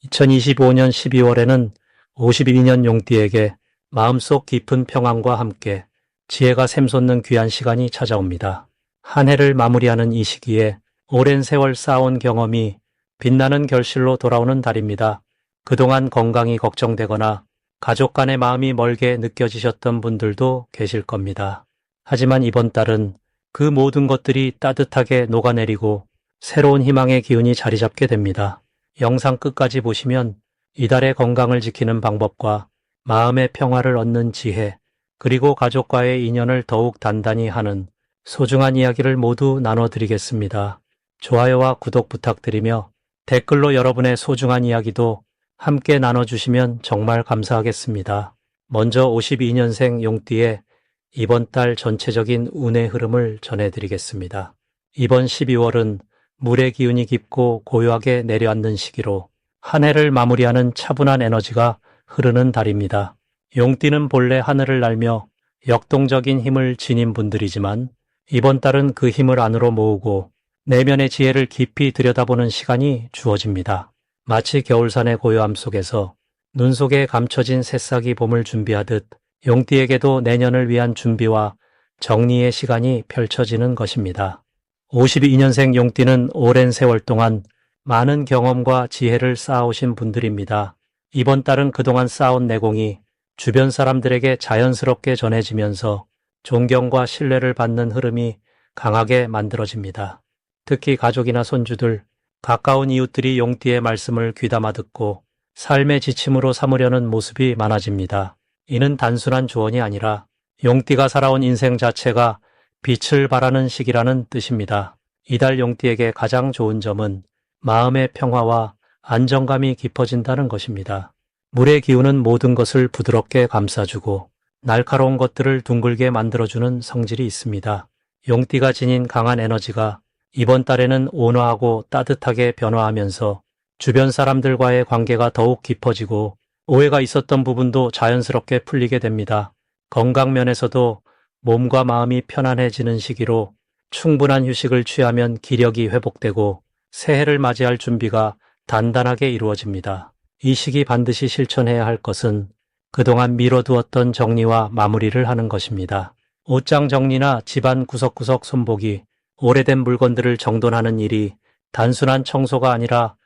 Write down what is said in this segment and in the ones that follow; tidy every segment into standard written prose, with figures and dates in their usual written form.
2025년 12월에는 52년 용띠에게 마음속 깊은 평안과 함께 지혜가 샘솟는 귀한 시간이 찾아옵니다. 한 해를 마무리하는 이 시기에 오랜 세월 쌓아온 경험이 빛나는 결실로 돌아오는 달입니다. 그동안 건강이 걱정되거나 가족 간의 마음이 멀게 느껴지셨던 분들도 계실 겁니다. 하지만 이번 달은 그 모든 것들이 따뜻하게 녹아내리고 새로운 희망의 기운이 자리 잡게 됩니다. 영상 끝까지 보시면 이달의 건강을 지키는 방법과 마음의 평화를 얻는 지혜, 그리고 가족과의 인연을 더욱 단단히 하는 소중한 이야기를 모두 나눠드리겠습니다. 좋아요와 구독 부탁드리며 댓글로 여러분의 소중한 이야기도 함께 나눠주시면 정말 감사하겠습니다. 먼저 52년생 용띠의 이번 달 전체적인 운의 흐름을 전해드리겠습니다. 이번 12월은 물의 기운이 깊고 고요하게 내려앉는 시기로 한 해를 마무리하는 차분한 에너지가 흐르는 달입니다. 용띠는 본래 하늘을 날며 역동적인 힘을 지닌 분들이지만 이번 달은 그 힘을 안으로 모으고 내면의 지혜를 깊이 들여다보는 시간이 주어집니다. 마치 겨울산의 고요함 속에서 눈 속에 감춰진 새싹이 봄을 준비하듯 용띠에게도 내년을 위한 준비와 정리의 시간이 펼쳐지는 것입니다. 52년생 용띠는 오랜 세월 동안 많은 경험과 지혜를 쌓아오신 분들입니다. 이번 달은 그동안 쌓아온 내공이 주변 사람들에게 자연스럽게 전해지면서 존경과 신뢰를 받는 흐름이 강하게 만들어집니다. 특히 가족이나 손주들, 가까운 이웃들이 용띠의 말씀을 귀담아 듣고 삶의 지침으로 삼으려는 모습이 많아집니다. 이는 단순한 조언이 아니라 용띠가 살아온 인생 자체가 빛을 발하는 시기라는 뜻입니다. 이달 용띠에게 가장 좋은 점은 마음의 평화와 안정감이 깊어진다는 것입니다. 물의 기운은 모든 것을 부드럽게 감싸주고 날카로운 것들을 둥글게 만들어주는 성질이 있습니다. 용띠가 지닌 강한 에너지가 이번 달에는 온화하고 따뜻하게 변화하면서 주변 사람들과의 관계가 더욱 깊어지고 오해가 있었던 부분도 자연스럽게 풀리게 됩니다. 건강 면에서도 몸과 마음이 편안해지는 시기로 충분한 휴식을 취하면 기력이 회복되고 새해를 맞이할 준비가 단단하게 이루어집니다. 이 시기 반드시 실천해야 할 것은 그동안 미뤄두었던 정리와 마무리를 하는 것입니다. 옷장 정리나 집안 구석구석 손보기, 오래된 물건들을 정돈하는 일이 단순한 청소가 아니라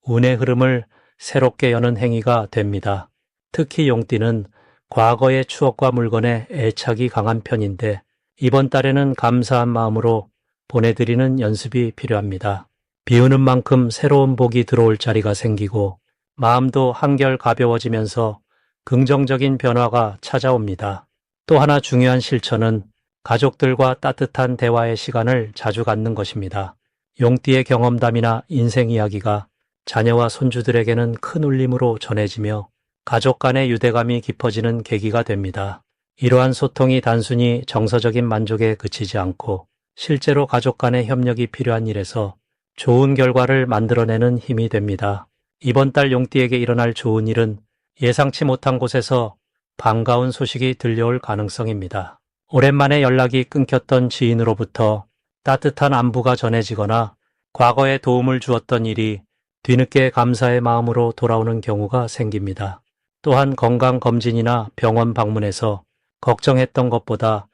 운의 흐름을 새롭게 여는 행위가 됩니다. 특히 용띠는 과거의 추억과 물건에 애착이 강한 편인데 이번 달에는 감사한 마음으로 보내드리는 연습이 필요합니다. 비우는 만큼 새로운 복이 들어올 자리가 생기고 마음도 한결 가벼워지면서 긍정적인 변화가 찾아옵니다. 또 하나 중요한 실천은 가족들과 따뜻한 대화의 시간을 자주 갖는 것입니다. 용띠의 경험담이나 인생 이야기가 자녀와 손주들에게는 큰 울림으로 전해지며 가족 간의 유대감이 깊어지는 계기가 됩니다. 이러한 소통이 단순히 정서적인 만족에 그치지 않고 실제로 가족 간의 협력이 필요한 일에서 좋은 결과를 만들어내는 힘이 됩니다. 이번 달 용띠에게 일어날 좋은 일은 예상치 못한 곳에서 반가운 소식이 들려올 가능성입니다. 오랜만에 연락이 끊겼던 지인으로부터 따뜻한 안부가 전해지거나 과거에 도움을 주었던 일이 뒤늦게 감사의 마음으로 돌아오는 경우가 생깁니다. 또한 건강검진이나 병원 방문에서 걱정했던 것보다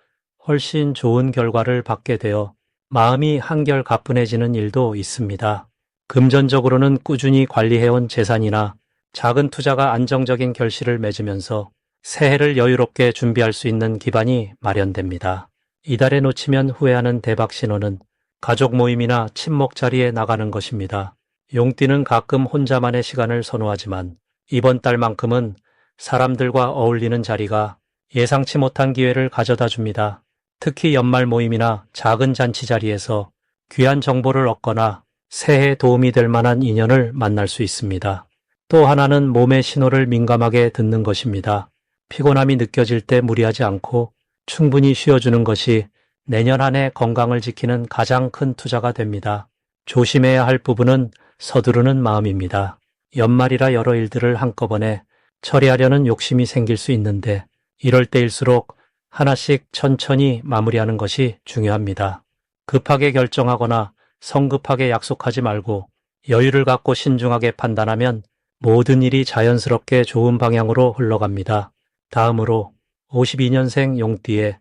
훨씬 좋은 결과를 받게 되어 마음이 한결 가뿐해지는 일도 있습니다. 금전적으로는 꾸준히 관리해온 재산이나 작은 투자가 안정적인 결실을 맺으면서 새해를 여유롭게 준비할 수 있는 기반이 마련됩니다. 이달에 놓치면 후회하는 대박 신호는 가족 모임이나 친목 자리에 나가는 것입니다. 용띠는 가끔 혼자만의 시간을 선호하지만 이번 달만큼은 사람들과 어울리는 자리가 예상치 못한 기회를 가져다 줍니다. 특히 연말 모임이나 작은 잔치 자리에서 귀한 정보를 얻거나 새해에 도움이 될 만한 인연을 만날 수 있습니다. 또 하나는 몸의 신호를 민감하게 듣는 것입니다. 피곤함이 느껴질 때 무리하지 않고 충분히 쉬어주는 것이 내년 한 해 건강을 지키는 가장 큰 투자가 됩니다. 조심해야 할 부분은 서두르는 마음입니다. 연말이라 여러 일들을 한꺼번에 처리하려는 욕심이 생길 수 있는데 이럴 때일수록 하나씩 천천히 마무리하는 것이 중요합니다. 급하게 결정하거나 성급하게 약속하지 말고 여유를 갖고 신중하게 판단하면 모든 일이 자연스럽게 좋은 방향으로 흘러갑니다. 다음으로 52년생 용띠의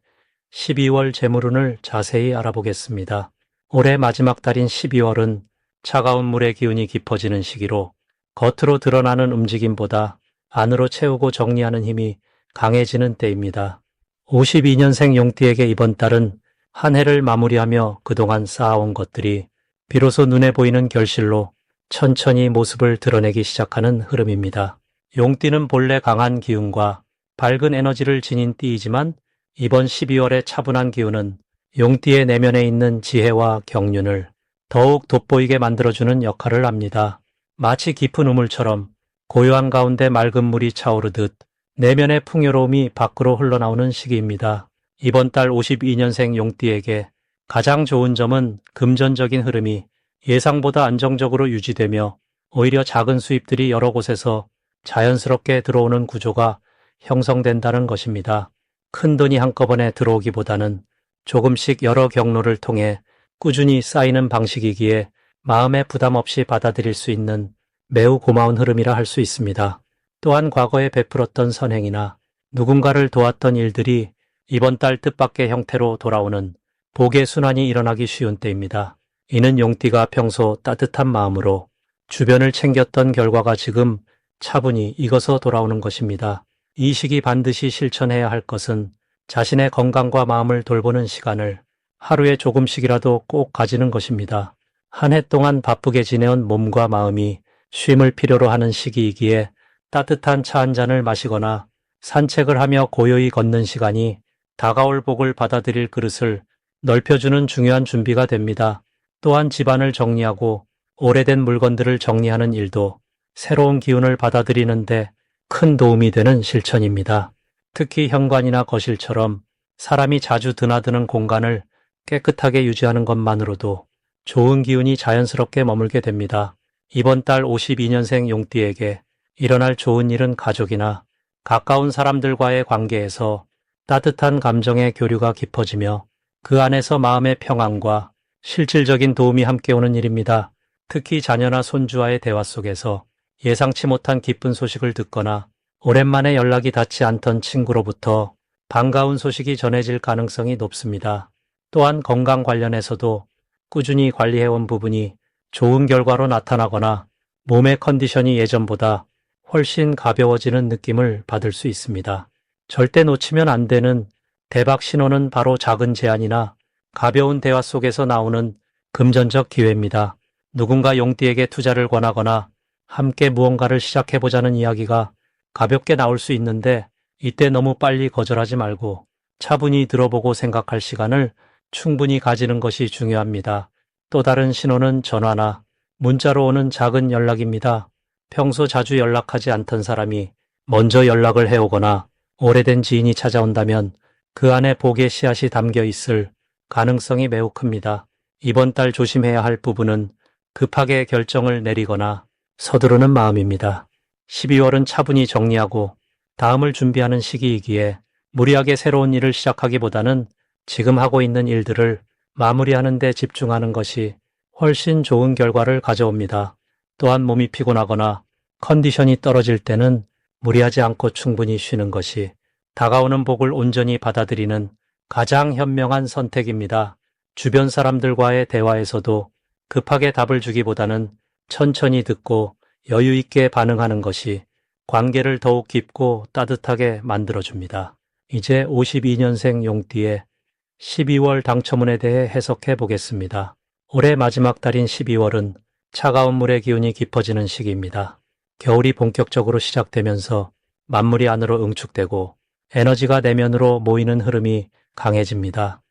12월 재물운을 자세히 알아보겠습니다. 올해 마지막 달인 12월은 차가운 물의 기운이 깊어지는 시기로 겉으로 드러나는 움직임보다 안으로 채우고 정리하는 힘이 강해지는 때입니다. 52년생 용띠에게 이번 달은 한 해를 마무리하며 그동안 쌓아온 것들이 비로소 눈에 보이는 결실로 천천히 모습을 드러내기 시작하는 흐름입니다. 용띠는 본래 강한 기운과 밝은 에너지를 지닌 띠이지만 이번 12월의 차분한 기운은 용띠의 내면에 있는 지혜와 경륜을 더욱 돋보이게 만들어주는 역할을 합니다. 마치 깊은 우물처럼 고요한 가운데 맑은 물이 차오르듯 내면의 풍요로움이 밖으로 흘러나오는 시기입니다. 이번 달 52년생 용띠에게 가장 좋은 점은 금전적인 흐름이 예상보다 안정적으로 유지되며 오히려 작은 수입들이 여러 곳에서 자연스럽게 들어오는 구조가 형성된다는 것입니다. 큰 돈이 한꺼번에 들어오기보다는 조금씩 여러 경로를 통해 꾸준히 쌓이는 방식이기에 마음에 부담 없이 받아들일 수 있는 매우 고마운 흐름이라 할 수 있습니다. 또한 과거에 베풀었던 선행이나 누군가를 도왔던 일들이 이번 달 뜻밖의 형태로 돌아오는 복의 순환이 일어나기 쉬운 때입니다. 이는 용띠가 평소 따뜻한 마음으로 주변을 챙겼던 결과가 지금 차분히 익어서 돌아오는 것입니다. 이 시기 반드시 실천해야 할 것은 자신의 건강과 마음을 돌보는 시간을 하루에 조금씩이라도 꼭 가지는 것입니다. 한 해 동안 바쁘게 지내온 몸과 마음이 쉼을 필요로 하는 시기이기에 따뜻한 차 한 잔을 마시거나 산책을 하며 고요히 걷는 시간이 다가올 복을 받아들일 그릇을 넓혀주는 중요한 준비가 됩니다. 또한 집안을 정리하고 오래된 물건들을 정리하는 일도 새로운 기운을 받아들이는데 큰 도움이 되는 실천입니다. 특히 현관이나 거실처럼 사람이 자주 드나드는 공간을 깨끗하게 유지하는 것만으로도 좋은 기운이 자연스럽게 머물게 됩니다. 이번 달 52년생 용띠에게 일어날 좋은 일은 가족이나 가까운 사람들과의 관계에서 따뜻한 감정의 교류가 깊어지며 그 안에서 마음의 평안과 실질적인 도움이 함께 오는 일입니다. 특히 자녀나 손주와의 대화 속에서 예상치 못한 기쁜 소식을 듣거나 오랜만에 연락이 닿지 않던 친구로부터 반가운 소식이 전해질 가능성이 높습니다. 또한 건강 관련해서도 꾸준히 관리해온 부분이 좋은 결과로 나타나거나 몸의 컨디션이 예전보다 훨씬 가벼워지는 느낌을 받을 수 있습니다. 절대 놓치면 안 되는 대박 신호는 바로 작은 제안이나 가벼운 대화 속에서 나오는 금전적 기회입니다. 누군가 용띠에게 투자를 권하거나 함께 무언가를 시작해보자는 이야기가 가볍게 나올 수 있는데 이때 너무 빨리 거절하지 말고 차분히 들어보고 생각할 시간을 충분히 가지는 것이 중요합니다. 또 다른 신호는 전화나 문자로 오는 작은 연락입니다. 평소 자주 연락하지 않던 사람이 먼저 연락을 해오거나 오래된 지인이 찾아온다면 그 안에 복의 씨앗이 담겨 있을 가능성이 매우 큽니다. 이번 달 조심해야 할 부분은 급하게 결정을 내리거나 서두르는 마음입니다. 12월은 차분히 정리하고 다음을 준비하는 시기이기에 무리하게 새로운 일을 시작하기보다는 지금 하고 있는 일들을 마무리하는 데 집중하는 것이 훨씬 좋은 결과를 가져옵니다. 또한 몸이 피곤하거나 컨디션이 떨어질 때는 무리하지 않고 충분히 쉬는 것이 다가오는 복을 온전히 받아들이는 가장 현명한 선택입니다. 주변 사람들과의 대화에서도 급하게 답을 주기보다는 천천히 듣고 여유 있게 반응하는 것이 관계를 더욱 깊고 따뜻하게 만들어줍니다. 이제 52년생 용띠의 12월 당첨운에 대해 해석해 보겠습니다. 올해 마지막 달인 12월은 차가운 물의 기운이 깊어지는 시기입니다. 겨울이 본격적으로 시작되면서 만물이 안으로 응축되고 에너지가 내면으로 모이는 흐름이 강해집니다.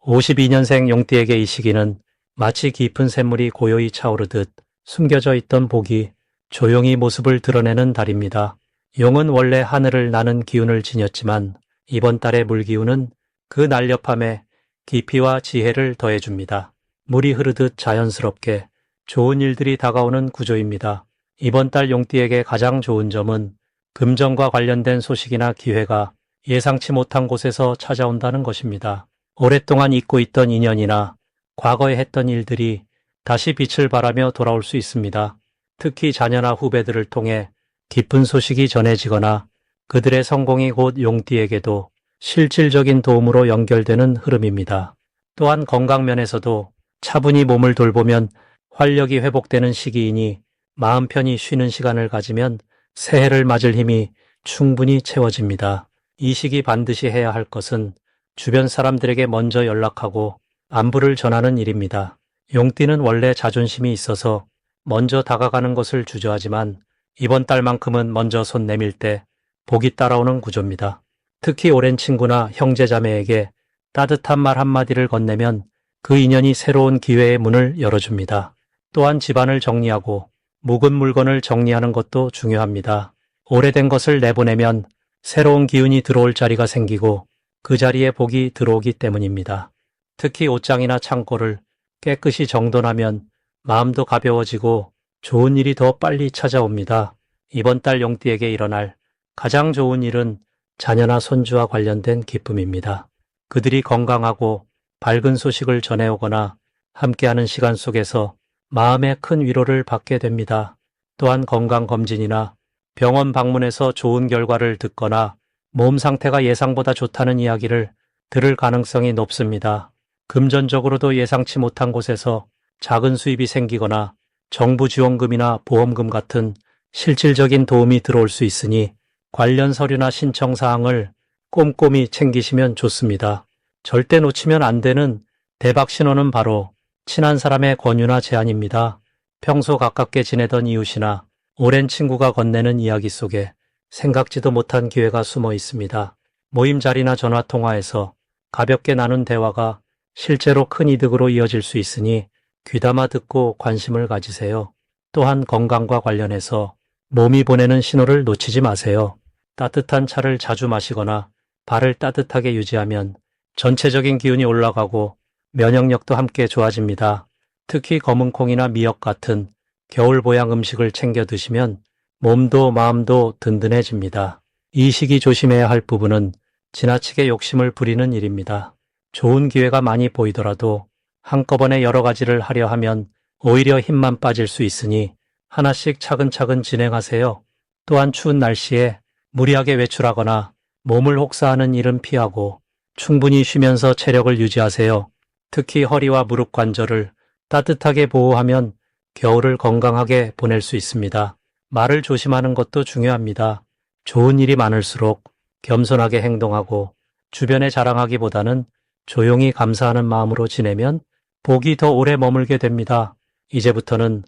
52년생 용띠에게 이 시기는 마치 깊은 샘물이 고요히 차오르듯 숨겨져 있던 복이 조용히 모습을 드러내는 달입니다. 용은 원래 하늘을 나는 기운을 지녔지만 이번 달의 물기운은 그 날렵함에 깊이와 지혜를 더해줍니다. 물이 흐르듯 자연스럽게 좋은 일들이 다가오는 구조입니다. 이번 달 용띠에게 가장 좋은 점은 금전과 관련된 소식이나 기회가 예상치 못한 곳에서 찾아온다는 것입니다. 오랫동안 잊고 있던 인연이나 과거에 했던 일들이 다시 빛을 발하며 돌아올 수 있습니다. 특히 자녀나 후배들을 통해 기쁜 소식이 전해지거나 그들의 성공이 곧 용띠에게도 실질적인 도움으로 연결되는 흐름입니다. 또한 건강면에서도 차분히 몸을 돌보면 활력이 회복되는 시기이니 마음 편히 쉬는 시간을 가지면 새해를 맞을 힘이 충분히 채워집니다. 이 시기 반드시 해야 할 것은 주변 사람들에게 먼저 연락하고 안부를 전하는 일입니다. 용띠는 원래 자존심이 있어서 먼저 다가가는 것을 주저하지만 이번 달만큼은 먼저 손 내밀 때 복이 따라오는 구조입니다. 특히 오랜 친구나 형제자매에게 따뜻한 말 한마디를 건네면 그 인연이 새로운 기회의 문을 열어줍니다. 또한 집안을 정리하고 묵은 물건을 정리하는 것도 중요합니다. 오래된 것을 내보내면 새로운 기운이 들어올 자리가 생기고 그 자리에 복이 들어오기 때문입니다. 특히 옷장이나 창고를 깨끗이 정돈하면 마음도 가벼워지고 좋은 일이 더 빨리 찾아옵니다. 이번 달 용띠에게 일어날 가장 좋은 일은 자녀나 손주와 관련된 기쁨입니다. 그들이 건강하고 밝은 소식을 전해오거나 함께하는 시간 속에서 마음의 큰 위로를 받게 됩니다. 또한 건강검진이나 병원 방문해서 좋은 결과를 듣거나 몸 상태가 예상보다 좋다는 이야기를 들을 가능성이 높습니다. 금전적으로도 예상치 못한 곳에서 작은 수입이 생기거나 정부 지원금이나 보험금 같은 실질적인 도움이 들어올 수 있으니 관련 서류나 신청 사항을 꼼꼼히 챙기시면 좋습니다. 절대 놓치면 안 되는 대박 신호는 바로 친한 사람의 권유나 제안입니다. 평소 가깝게 지내던 이웃이나 오랜 친구가 건네는 이야기 속에 생각지도 못한 기회가 숨어 있습니다. 모임 자리나 전화 통화에서 가볍게 나눈 대화가 실제로 큰 이득으로 이어질 수 있으니 귀담아 듣고 관심을 가지세요. 또한 건강과 관련해서 몸이 보내는 신호를 놓치지 마세요. 따뜻한 차를 자주 마시거나 발을 따뜻하게 유지하면 전체적인 기운이 올라가고 면역력도 함께 좋아집니다. 특히 검은 콩이나 미역 같은 겨울 보양 음식을 챙겨 드시면 몸도 마음도 든든해집니다. 이 시기 조심해야 할 부분은 지나치게 욕심을 부리는 일입니다. 좋은 기회가 많이 보이더라도 한꺼번에 여러 가지를 하려 하면 오히려 힘만 빠질 수 있으니 하나씩 차근차근 진행하세요. 또한 추운 날씨에 무리하게 외출하거나 몸을 혹사하는 일은 피하고 충분히 쉬면서 체력을 유지하세요. 특히 허리와 무릎 관절을 따뜻하게 보호하면 겨울을 건강하게 보낼 수 있습니다. 말을 조심하는 것도 중요합니다. 좋은 일이 많을수록 겸손하게 행동하고 주변에 자랑하기보다는 조용히 감사하는 마음으로 지내면 복이 더 오래 머물게 됩니다. 이제부터는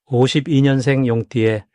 52년생 용띠의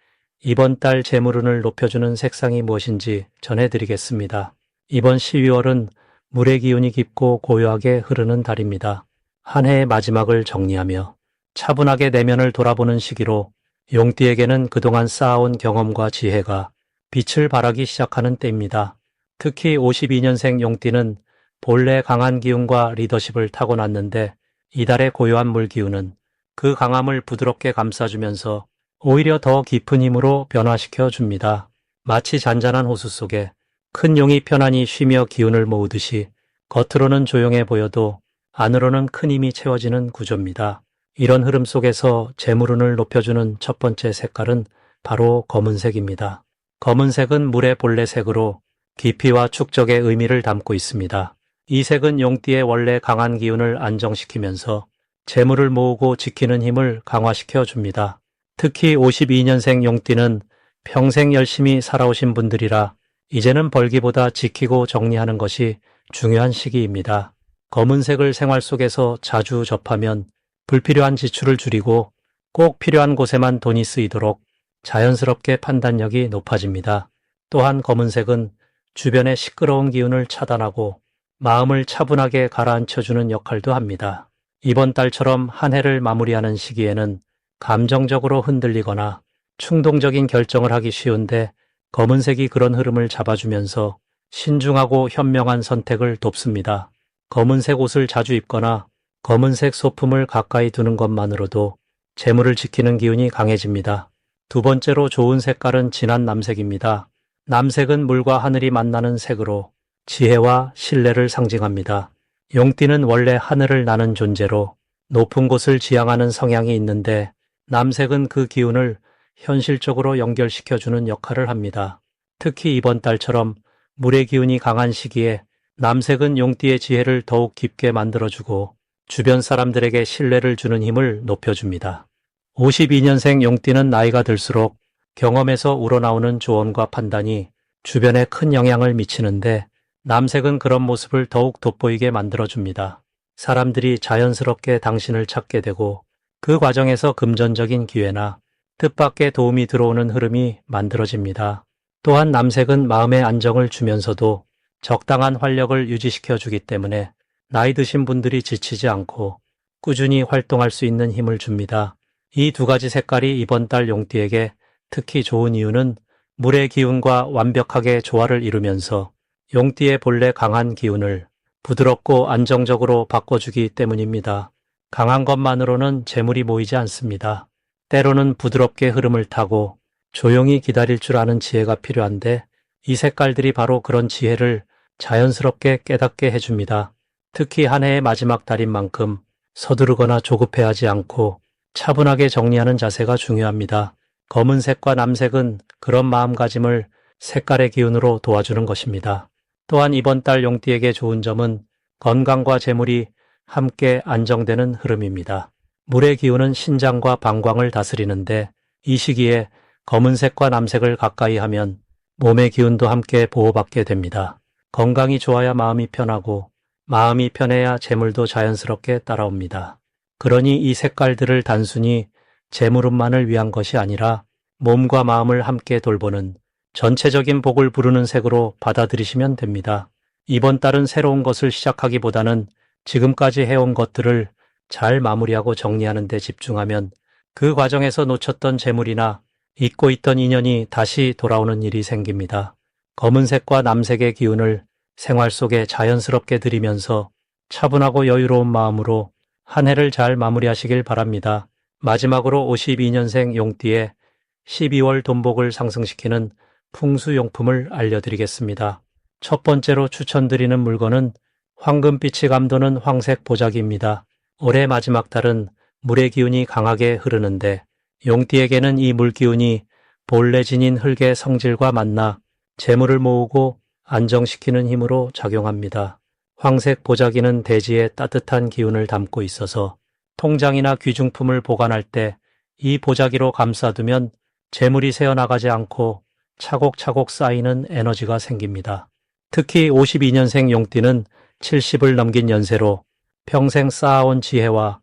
이번 달 재물운을 높여주는 색상이 무엇인지 전해드리겠습니다. 이번 12월은 물의 기운이 깊고 고요하게 흐르는 달입니다. 한 해의 마지막을 정리하며 차분하게 내면을 돌아보는 시기로 용띠에게는 그동안 쌓아온 경험과 지혜가 빛을 발하기 시작하는 때입니다. 특히 52년생 용띠는 본래 강한 기운과 리더십을 타고났는데 이달의 고요한 물 기운은 그 강함을 부드럽게 감싸주면서 오히려 더 깊은 힘으로 변화시켜 줍니다. 마치 잔잔한 호수 속에 큰 용이 편안히 쉬며 기운을 모으듯이 겉으로는 조용해 보여도 안으로는 큰 힘이 채워지는 구조입니다. 이런 흐름 속에서 재물운을 높여주는 첫 번째 색깔은 바로 검은색입니다. 검은색은 물의 본래 색으로 깊이와 축적의 의미를 담고 있습니다. 이 색은 용띠의 원래 강한 기운을 안정시키면서 재물을 모으고 지키는 힘을 강화시켜 줍니다. 특히 52년생 용띠는 평생 열심히 살아오신 분들이라 이제는 벌기보다 지키고 정리하는 것이 중요한 시기입니다. 검은색을 생활 속에서 자주 접하면 불필요한 지출을 줄이고 꼭 필요한 곳에만 돈이 쓰이도록 자연스럽게 판단력이 높아집니다. 또한 검은색은 주변의 시끄러운 기운을 차단하고 마음을 차분하게 가라앉혀주는 역할도 합니다. 이번 달처럼 한 해를 마무리하는 시기에는 감정적으로 흔들리거나 충동적인 결정을 하기 쉬운데 검은색이 그런 흐름을 잡아주면서 신중하고 현명한 선택을 돕습니다. 검은색 옷을 자주 입거나 검은색 소품을 가까이 두는 것만으로도 재물을 지키는 기운이 강해집니다. 두 번째로 좋은 색깔은 진한 남색입니다. 남색은 물과 하늘이 만나는 색으로 지혜와 신뢰를 상징합니다. 용띠는 원래 하늘을 나는 존재로 높은 곳을 지향하는 성향이 있는데 남색은 그 기운을 현실적으로 연결시켜주는 역할을 합니다. 특히 이번 달처럼 물의 기운이 강한 시기에 남색은 용띠의 지혜를 더욱 깊게 만들어주고 주변 사람들에게 신뢰를 주는 힘을 높여줍니다. 52년생 용띠는 나이가 들수록 경험에서 우러나오는 조언과 판단이 주변에 큰 영향을 미치는데 남색은 그런 모습을 더욱 돋보이게 만들어줍니다. 사람들이 자연스럽게 당신을 찾게 되고 그 과정에서 금전적인 기회나 뜻밖의 도움이 들어오는 흐름이 만들어집니다. 또한 남색은 마음의 안정을 주면서도 적당한 활력을 유지시켜 주기 때문에 나이 드신 분들이 지치지 않고 꾸준히 활동할 수 있는 힘을 줍니다. 이 두 가지 색깔이 이번 달 용띠에게 특히 좋은 이유는 물의 기운과 완벽하게 조화를 이루면서 용띠의 본래 강한 기운을 부드럽고 안정적으로 바꿔주기 때문입니다. 강한 것만으로는 재물이 모이지 않습니다. 때로는 부드럽게 흐름을 타고 조용히 기다릴 줄 아는 지혜가 필요한데 이 색깔들이 바로 그런 지혜를 자연스럽게 깨닫게 해줍니다. 특히 한 해의 마지막 달인 만큼 서두르거나 조급해하지 않고 차분하게 정리하는 자세가 중요합니다. 검은색과 남색은 그런 마음가짐을 색깔의 기운으로 도와주는 것입니다. 또한 이번 달 용띠에게 좋은 점은 건강과 재물이 함께 안정되는 흐름입니다. 물의 기운은 신장과 방광을 다스리는데 이 시기에 검은색과 남색을 가까이 하면 몸의 기운도 함께 보호받게 됩니다. 건강이 좋아야 마음이 편하고 마음이 편해야 재물도 자연스럽게 따라옵니다. 그러니 이 색깔들을 단순히 재물운만을 위한 것이 아니라 몸과 마음을 함께 돌보는 전체적인 복을 부르는 색으로 받아들이시면 됩니다. 이번 달은 새로운 것을 시작하기보다는 지금까지 해온 것들을 잘 마무리하고 정리하는 데 집중하면 그 과정에서 놓쳤던 재물이나 잊고 있던 인연이 다시 돌아오는 일이 생깁니다. 검은색과 남색의 기운을 생활 속에 자연스럽게 들이면서 차분하고 여유로운 마음으로 한 해를 잘 마무리하시길 바랍니다. 마지막으로 52년생 용띠의 12월 돈복을 상승시키는 풍수용품을 알려드리겠습니다. 첫 번째로 추천드리는 물건은 황금빛이 감도는 황색 보자기입니다. 올해 마지막 달은 물의 기운이 강하게 흐르는데 용띠에게는 이 물기운이 본래 지닌 흙의 성질과 만나 재물을 모으고 안정시키는 힘으로 작용합니다. 황색 보자기는 대지의 따뜻한 기운을 담고 있어서 통장이나 귀중품을 보관할 때 이 보자기로 감싸두면 재물이 새어나가지 않고 차곡차곡 쌓이는 에너지가 생깁니다. 특히 52년생 용띠는 70을 넘긴 연세로 평생 쌓아온 지혜와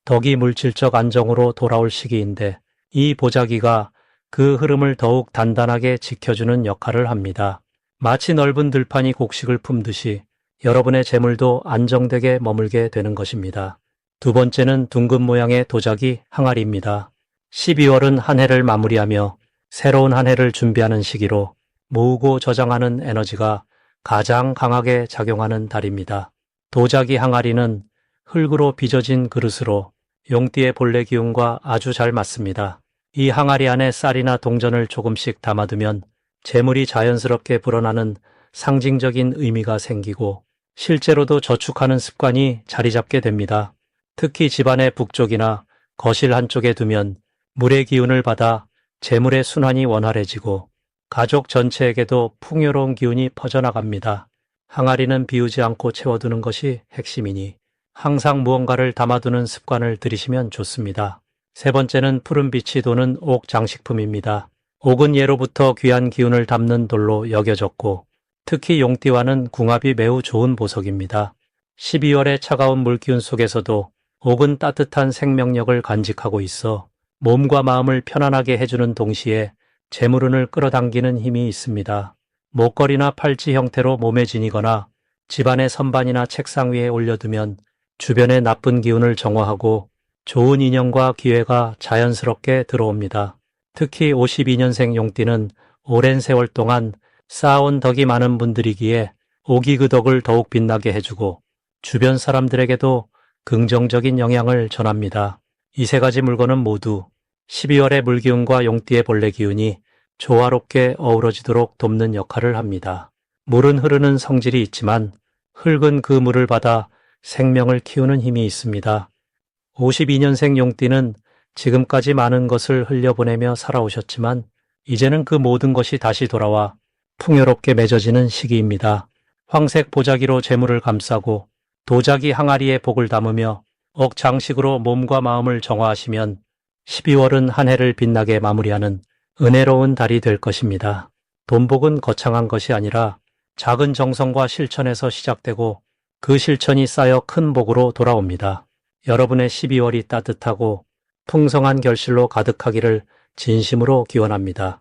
덕이 물질적 안정으로 돌아올 시기인데 이 보자기가 그 흐름을 더욱 단단하게 지켜주는 역할을 합니다. 마치 넓은 들판이 곡식을 품듯이 여러분의 재물도 안정되게 머물게 되는 것입니다. 두 번째는 둥근 모양의 도자기 항아리입니다. 12월은 한 해를 마무리하며 새로운 한 해를 준비하는 시기로 모으고 저장하는 에너지가 가장 강하게 작용하는 달입니다. 도자기 항아리는 흙으로 빚어진 그릇으로 용띠의 본래 기운과 아주 잘 맞습니다. 이 항아리 안에 쌀이나 동전을 조금씩 담아두면 재물이 자연스럽게 불어나는 상징적인 의미가 생기고 실제로도 저축하는 습관이 자리 잡게 됩니다. 특히 집안의 북쪽이나 거실 한쪽에 두면 물의 기운을 받아 재물의 순환이 원활해지고 가족 전체에게도 풍요로운 기운이 퍼져나갑니다. 항아리는 비우지 않고 채워두는 것이 핵심이니 항상 무언가를 담아두는 습관을 들이시면 좋습니다. 세 번째는 푸른빛이 도는 옥 장식품입니다. 옥은 예로부터 귀한 기운을 담는 돌로 여겨졌고 특히 용띠와는 궁합이 매우 좋은 보석입니다. 12월의 차가운 물기운 속에서도 옥은 따뜻한 생명력을 간직하고 있어 몸과 마음을 편안하게 해주는 동시에 재물운을 끌어당기는 힘이 있습니다. 목걸이나 팔찌 형태로 몸에 지니거나 집안의 선반이나 책상 위에 올려두면 주변의 나쁜 기운을 정화하고 좋은 인연과 기회가 자연스럽게 들어옵니다. 특히 52년생 용띠는 오랜 세월 동안 쌓아온 덕이 많은 분들이기에 옥이 그 덕을 더욱 빛나게 해주고 주변 사람들에게도 긍정적인 영향을 전합니다. 이 세 가지 물건은 모두 12월의 물기운과 용띠의 본래 기운이 조화롭게 어우러지도록 돕는 역할을 합니다. 물은 흐르는 성질이 있지만 흙은 그 물을 받아 생명을 키우는 힘이 있습니다. 52년생 용띠는 지금까지 많은 것을 흘려보내며 살아오셨지만 이제는 그 모든 것이 다시 돌아와 풍요롭게 맺어지는 시기입니다. 황색 보자기로 재물을 감싸고 도자기 항아리에 복을 담으며 억장식으로 몸과 마음을 정화하시면 12월은 한 해를 빛나게 마무리하는 은혜로운 달이 될 것입니다. 돈복은 거창한 것이 아니라 작은 정성과 실천에서 시작되고 그 실천이 쌓여 큰 복으로 돌아옵니다. 여러분의 12월이 따뜻하고 풍성한 결실로 가득하기를 진심으로 기원합니다.